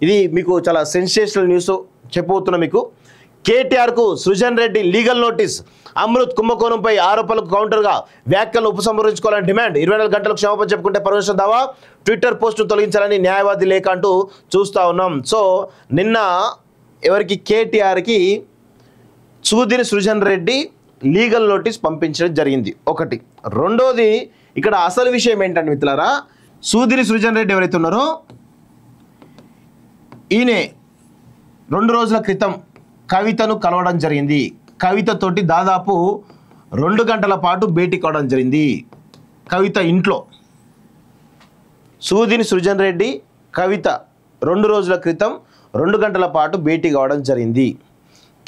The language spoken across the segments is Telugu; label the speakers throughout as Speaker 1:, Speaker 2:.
Speaker 1: ఇది మీకు చాలా సెన్సేషనల్ న్యూస్ చెప్పబోతున్నా మీకు. కేటీఆర్కు సృజన్ రెడ్డి లీగల్ నోటీస్. అమృత్ కుంభకోణంపై ఆరోపణలకు కౌంటర్గా వ్యాఖ్యలను ఉపసంహరించుకోవాలని డిమాండ్. 24 గంటలకు క్షమాపణ చెప్పుకుంటే పర్మిషన్ దావా. ట్విట్టర్ పోస్టును తొలగించాలని న్యాయవాది లేఖ అంటూ చూస్తూ ఉన్నాం. సో నిన్న ఎవరికి కేటీఆర్కి సూదిని సృజన్ రెడ్డి లీగల్ నోటీస్ పంపించడం జరిగింది ఒకటి. రెండోది ఇక్కడ అసలు విషయం ఏంటంటే మిత్రులారా, సూదిని సృజన్ రెడ్డి ఎవరైతే ఉన్నారో ఈయన 2 రోజుల క్రితం కవితను కలవడం జరిగింది. కవితతోటి దాదాపు 2 గంటల పాటు భేటీ కావడం జరిగింది. కవిత ఇంట్లో సూదిని సృజన్ రెడ్డి కవిత 2 రోజుల క్రితం 2 గంటల పాటు భేటీ కావడం జరిగింది.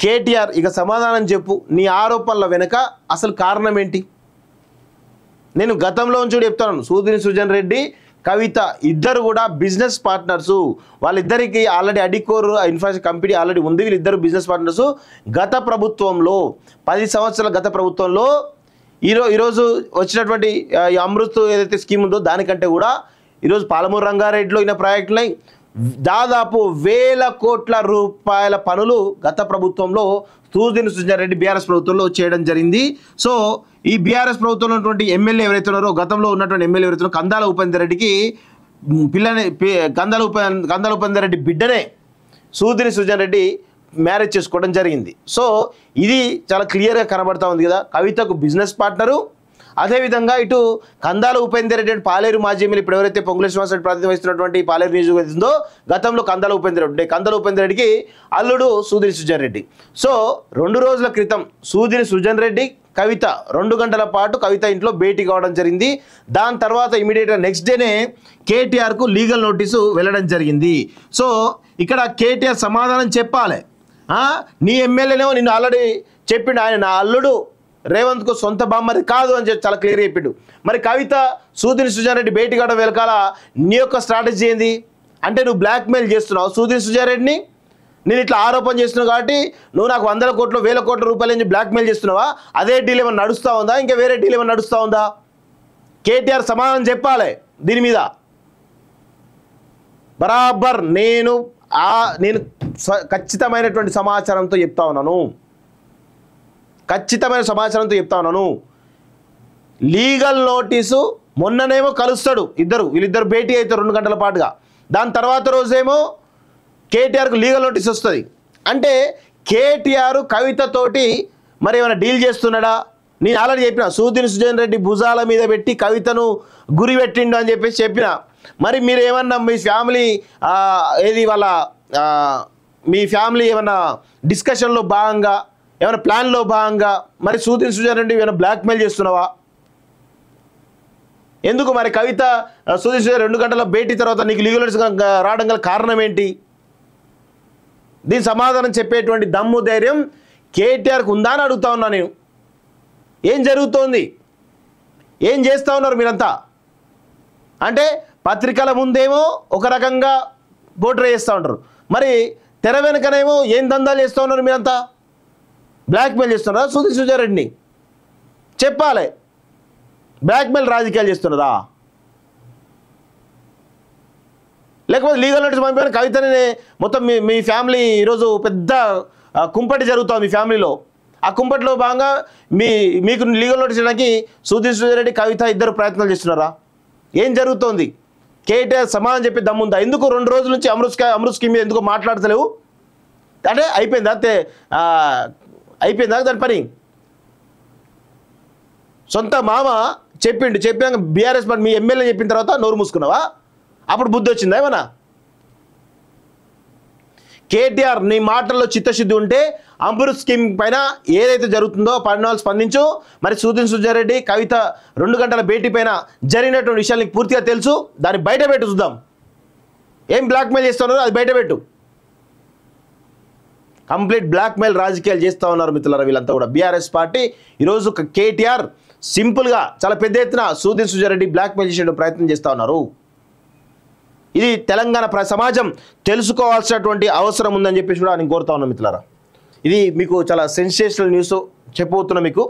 Speaker 1: కేటీఆర్ ఇక సమాధానం చెప్పు, నీ ఆరోపణల వెనుక అసలు కారణం ఏంటి? నేను గతంలో నుంచి చెప్తాను, సూదిని సృజన్ రెడ్డి కవిత ఇద్దరు కూడా బిజినెస్ పార్ట్నర్సు. వాళ్ళిద్దరికి ఆల్రెడీ అడికోర్ ఇన్ఫ్రాస్ట్రక్చర్ కంపెనీ ఆల్రెడీ ఉంది. వీళ్ళిద్దరు బిజినెస్ పార్ట్నర్సు. గత ప్రభుత్వంలో 10 సంవత్సరాల గత ప్రభుత్వంలో ఈరోజు వచ్చినటువంటి అమృత్ ఏదైతే స్కీమ్ ఉందో దానికంటే కూడా ఈరోజు పాలమూరు రంగారెడ్డిలో ఈయన ప్రాజెక్టులై దాదాపు 1000 కోట్ల రూపాయల పనులు గత ప్రభుత్వంలో సూదిని సృజన్ రెడ్డి బీఆర్ఎస్ ప్రభుత్వంలో చేయడం జరిగింది. సో ఈ బీఆర్ఎస్ ప్రభుత్వంలో ఉన్నటువంటి ఎమ్మెల్యే ఎవరైతే ఉన్నారో, గతంలో ఉన్నటువంటి ఎమ్మెల్యే ఎవరైతే ఉన్నారో కందాల ఉపేందర్ రెడ్డికి కందాల ఉపేందర్ రెడ్డి బిడ్డనే సూదిని సృజన్ రెడ్డి మ్యారేజ్ చేసుకోవడం జరిగింది. సో ఇది చాలా క్లియర్గా కనబడతా ఉంది కదా. కవితకు బిజినెస్ పార్ట్నరు, అదేవిధంగా ఇటు కందాల ఉపేందర్ రెడ్డి అంటే పాలేరు మాజీ ఎమ్మెల్యే ఇప్పుడు ఎవరైతే పొంగులేశ్వర శ్రీనివాసరెడ్డి ప్రాతినిధ్యం వహిస్తున్నటువంటి పాలేరు నియోజకవర్గం ఉందో గతంలో కందాల ఉపేందర్ రెడ్డి, కందాల ఉపేందర్ రెడ్డికి అల్లుడు సూదిని సృజన్ రెడ్డి. సో 2 రోజుల క్రితం సూదిని సృజన్ రెడ్డి కవిత 2 గంటల పాటు కవిత ఇంట్లో భేటీ కావడం జరిగింది. దాని తర్వాత ఇమీడియట్గా నెక్స్ట్ డేనే కేటీఆర్కు లీగల్ నోటీసు వెళ్ళడం జరిగింది. సో ఇక్కడ కేటీఆర్ సమాధానం చెప్పాలి. నీ ఎమ్మెల్యేనేమో నిన్ను ఆల్రెడీ చెప్పిండు, ఆయన నా అల్లుడు రేవంత్కు సొంత బామ్మది కాదు అని చెప్పి చాలా క్లియర్గా చెప్పిండు. మరి కవిత సూదిని సృజన్ రెడ్డి భేటీ కావడం వెనకాల నీ యొక్క స్ట్రాటజీ ఏంది అంటే, నువ్వు బ్లాక్మెయిల్ చేస్తున్నావు సూదిని సృజన్ రెడ్డిని. నేను ఇట్లా ఆరోపణ చేస్తున్నావు కాబట్టి నువ్వు నాకు 100 కోట్లు 1000 కోట్ల రూపాయలు నుంచి బ్లాక్మెయిల్ చేస్తున్నావా? అదే డీల్ ఏమైనా నడుస్తూ ఉందా? ఇంకా వేరే డీల్ ఏమైనా నడుస్తూ ఉందా? కేటీఆర్ సమాధానం చెప్పాలి దీని మీద. బరాబర్ నేను ఖచ్చితమైనటువంటి సమాచారంతో చెప్తా ఉన్నాను, ఖచ్చితమైన సమాచారంతో చెప్తా ఉన్నాను. లీగల్ నోటీసు మొన్ననేమో కలుస్తాడు వీళ్ళిద్దరు భేటీ అవుతారు 2 గంటల పాటుగా. దాని తర్వాత రోజేమో కేటీఆర్కు లీగల్ నోటీస్ వస్తుంది. అంటే కేటీఆర్ కవితతోటి మరి ఏమైనా డీల్ చేస్తున్నాడా? నేను ఆల్రెడీ చెప్పిన సూదిని సృజన్ రెడ్డి భుజాల మీద పెట్టి కవితను గురి పెట్టిండు అని చెప్పేసి చెప్పిన. మరి మీరు ఏమన్నా మీ ఫ్యామిలీ ఏది వాళ్ళ మీ ఫ్యామిలీ ఏమన్నా డిస్కషన్లో భాగంగా ఏమైనా ప్లాన్లో భాగంగా మరి సూదిని సృజన్ రెడ్డి ఏమైనా బ్లాక్మెయిల్ చేస్తున్నావా? ఎందుకు మరి కవిత సూదిని సృజన్ 2 గంటల భేటీ తర్వాత నీకు లీగల్ నోటీస్ రావడం గల కారణం ఏంటి? దీని సమాధానం చెప్పేటువంటి దమ్ము ధైర్యం కేటీఆర్కి ఉందా అని అడుగుతా ఉన్నా నేను. ఏం జరుగుతోంది? ఏం చేస్తూ ఉన్నారు మీరంతా? అంటే పత్రికల ముందేమో ఒక రకంగా పోర్ట్రే చేస్తూ ఉంటారు, మరి తెర వెనుకనేమో ఏం దందాలు చేస్తూ ఉన్నారు మీరంతా? బ్లాక్మెయిల్ చేస్తున్నారా సూదిని సృజన్ రెడ్డిని? చెప్పాలి. బ్లాక్మెయిల్ రాజకీయాలు చేస్తున్నారా? లేకపోతే లీగల్ నోటీస్ పంపిన కవితని మొత్తం మీ ఫ్యామిలీ ఈరోజు పెద్ద కుంపటి జరుగుతుంది మీ ఫ్యామిలీలో. ఆ కుంపటిలో భాగంగా మీకు లీగల్ నోటీస్ ఇవ్వడానికి సూదిని సృజన్ రెడ్డి కవిత ఇద్దరు ప్రయత్నాలు చేస్తున్నారా? ఏం జరుగుతోంది? కేటీఆర్ సమాధానం చెప్పి దమ్ముందా? ఎందుకు 2 రోజుల నుంచి అమృత్ స్కీమ్ మీద ఎందుకు మాట్లాడతలేవు? అంటే అయిపోయిందా? అంతే అయిపోయిందా దాని పని? సొంత మామ చెప్పాక బీఆర్ఎస్ మీ ఎమ్మెల్యే చెప్పిన తర్వాత నోరు మూసుకున్నావా? అప్పుడు బుద్ధి వచ్చిందా ఏమన్నా? కేటీఆర్ నీ మాటల్లో చిత్తశుద్ధి ఉంటే అమృత్ స్కీమ్ పైన ఏదైతే జరుగుతుందో పరిణామాలు స్పందించు. మరి సూదిని సృజన్ రెడ్డి కవిత 2 గంటల భేటీ పైన జరిగినటువంటి విషయాలు నీకు పూర్తిగా తెలుసు, దాన్ని బయట పెట్టు చూద్దాం. ఏం బ్లాక్మెయిల్ చేస్తున్నారో అది బయట పెట్టు. కంప్లీట్ బ్లాక్మెయిల్ రాజకీయాలు చేస్తూ ఉన్నారు మిత్రులారా వీళ్ళంతా కూడా. బీఆర్ఎస్ పార్టీ ఈరోజు కేటీఆర్ సింపుల్గా చాలా పెద్ద ఎత్తున సూదిని సృజన్ రెడ్డి బ్లాక్మెయిల్ చేసే ప్రయత్నం చేస్తూ ఉన్నారు. ఇది తెలంగాణ సమాజం తెలుసుకోవాల్సినటువంటి అవసరం ఉందని చెప్పేసి కూడా నేను కోరుతా ఉన్నాను మిత్రులారా. ఇది మీకు చాలా సెన్సేషనల్ న్యూస్ చెప్పబోతున్నా మీకు.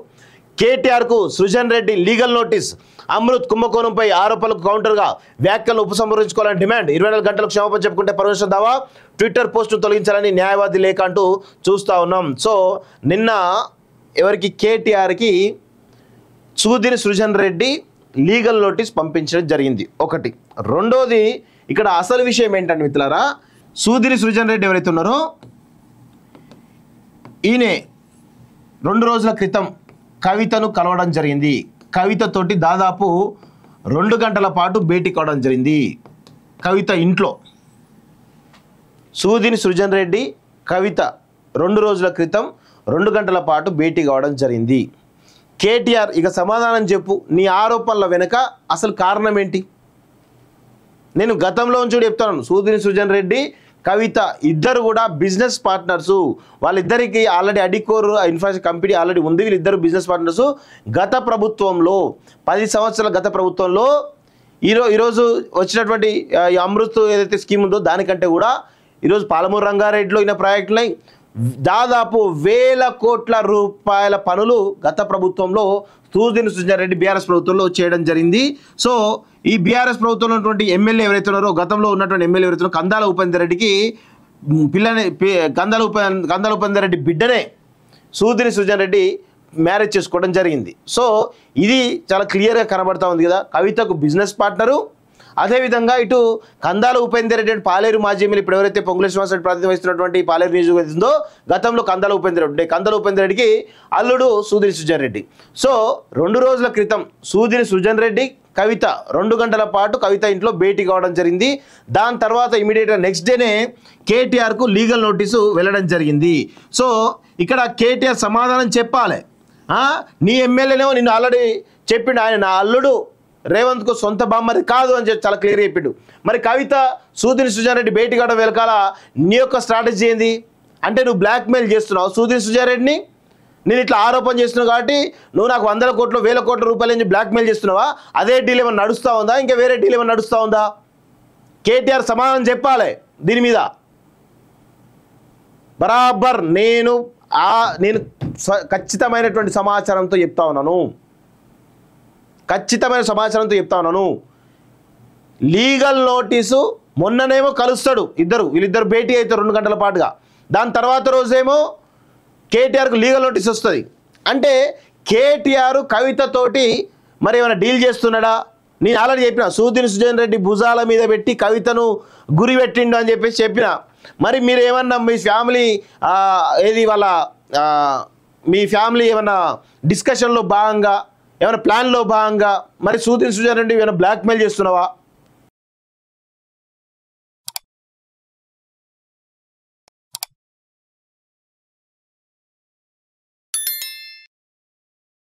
Speaker 1: కేటీఆర్కు సృజన్ రెడ్డి లీగల్ నోటీస్. అమృత్ కుంభకోణంపై ఆరోపణలకు కౌంటర్గా వ్యాఖ్యలను ఉపసంహరించుకోవాలని డిమాండ్. 24 గంటలకు క్షమాపణ చెప్పుకుంటే పర్మిషన్ దావా. ట్విట్టర్ పోస్టును తొలగించాలని న్యాయవాది లేఖ అంటూ చూస్తూ ఉన్నాం. సో నిన్న ఎవరికి కేటీఆర్కి సూదిని సృజన్ రెడ్డి లీగల్ నోటీస్ పంపించడం జరిగింది ఒకటి. రెండోది ఇక్కడ అసలు విషయం ఏంటంటే మిత్రులారా, సూదిని సృజన్ రెడ్డి ఎవరైతే ఉన్నారో ఈయన 2 రోజుల క్రితం కవితను కలవడం జరిగింది. కవితతోటి దాదాపు 2 గంటల పాటు భేటీ కావడం జరిగింది. కవిత ఇంట్లో సూదిని సృజన్ రెడ్డి కవిత 2 రోజుల క్రితం 2 గంటల పాటు భేటీ కావడం జరిగింది. కేటీఆర్ ఇక సమాధానం చెప్పు, నీ ఆరోపణల వెనుక అసలు కారణం ఏంటి? నేను గతంలో నుంచి చెప్తాను, సూదిని సృజన్ రెడ్డి కవిత ఇద్దరు కూడా బిజినెస్ పార్ట్నర్సు. వాళ్ళిద్దరికి ఆల్రెడీ అడికోర్ ఇన్ఫ్రాస్ట్రక్చర్ కంపెనీ ఆల్రెడీ ఉంది. వీళ్ళిద్దరు బిజినెస్ పార్ట్నర్సు. గత ప్రభుత్వంలో 10 సంవత్సరాల గత ప్రభుత్వంలో ఈరోజు వచ్చినటువంటి అమృత్ ఏదైతే స్కీమ్ ఉందో దానికంటే కూడా ఈరోజు పాలమూరు రంగారెడ్డిలో ఈయన ప్రాజెక్టులై దాదాపు 1000 కోట్ల రూపాయల పనులు గత ప్రభుత్వంలో సూదిని సృజన్ రెడ్డి బీఆర్ఎస్ ప్రభుత్వంలో చేయడం జరిగింది. సో ఈ బీఆర్ఎస్ ప్రభుత్వంలో ఉన్నటువంటి ఎమ్మెల్యే ఎవరైతే ఉన్నారో, గతంలో ఉన్నటువంటి ఎమ్మెల్యే ఎవరైతే ఉన్నారో కందాల ఉపేందర్ రెడ్డికి కందాల ఉపేందర్ రెడ్డి బిడ్డనే సూదిని సృజన్ రెడ్డి మ్యారేజ్ చేసుకోవడం జరిగింది. సో ఇది చాలా క్లియర్గా కనబడతా ఉంది కదా. కవితకు బిజినెస్ పార్ట్నరు, అదేవిధంగా ఇటు కందాల ఉపేందర్ రెడ్డి అంటే పాలేరు మాజీ ఎమ్మెల్యే ఇప్పుడు ఎవరైతే పొంగులేశ్వర శ్రీనివాసరెడ్డి ప్రాతినిధ్యం వహిస్తున్నటువంటి పాలేరు నియోజకవర్గం ఉందో గతంలో కందాల ఉపేందర్ రెడ్డి, కందాల ఉపేందర్ రెడ్డికి అల్లుడు సూదిని సృజన్ రెడ్డి. సో 2 రోజుల క్రితం సూదిని సృజన్ రెడ్డి కవిత 2 గంటల పాటు కవిత ఇంట్లో భేటీ కావడం జరిగింది. దాని తర్వాత ఇమీడియట్గా నెక్స్ట్ డేనే కేటీఆర్కు లీగల్ నోటీసు వెళ్ళడం జరిగింది. సో ఇక్కడ కేటీఆర్ సమాధానం చెప్పాలి. నీ ఎమ్మెల్యేనేమో నిన్ను ఆల్రెడీ చెప్పిండు, ఆయన నా అల్లుడు రేవంత్కు సొంత బామ్మది కాదు అని చెప్పి చాలా క్లియర్గా చెప్పిండు. మరి కవిత సూదిని సృజన్ రెడ్డి భేటీ కావడం వెనకాల నీ యొక్క స్ట్రాటజీ ఏంది అంటే నువ్వు బ్లాక్మెయిల్ చేస్తున్నావు సూదిని సృజన్ రెడ్డిని. నేను ఇట్లా ఆరోపణ చేస్తున్నావు కాబట్టి నువ్వు నాకు 100 కోట్లు 1000 కోట్ల రూపాయలు నుంచి బ్లాక్మెయిల్ చేస్తున్నావా? అదే డీల్ ఏమైనా నడుస్తూ ఉందా? ఇంకా వేరే డీల్ ఏమైనా నడుస్తూ ఉందా? కేటీఆర్ సమాధానం చెప్పాలి దీని మీద. బరాబర్ నేను ఖచ్చితమైనటువంటి సమాచారంతో చెప్తా ఉన్నాను, ఖచ్చితమైన సమాచారంతో చెప్తా ఉన్నాను. లీగల్ నోటీసు మొన్ననేమో కలుస్తాడు వీళ్ళిద్దరు భేటీ అవుతారు 2 గంటల పాటుగా. దాని తర్వాత రోజేమో కేటీఆర్కు లీగల్ నోటీస్ వస్తుంది. అంటే కేటీఆర్ కవితతోటి మరి ఏమైనా డీల్ చేస్తున్నాడా? నేను ఆల్రెడీ చెప్పిన సూదిని సృజన్ రెడ్డి భుజాల మీద పెట్టి కవితను గురి పెట్టిండు అని చెప్పేసి చెప్పిన. మరి మీరు ఏమన్నా మీ ఫ్యామిలీ మీ ఫ్యామిలీ ఏమన్నా డిస్కషన్లో భాగంగా ఏమైనా ప్లాన్లో భాగంగా మరి సూదిని సృజన్ రెడ్డి ఏమైనా బ్లాక్మెయిల్ చేస్తున్నావా?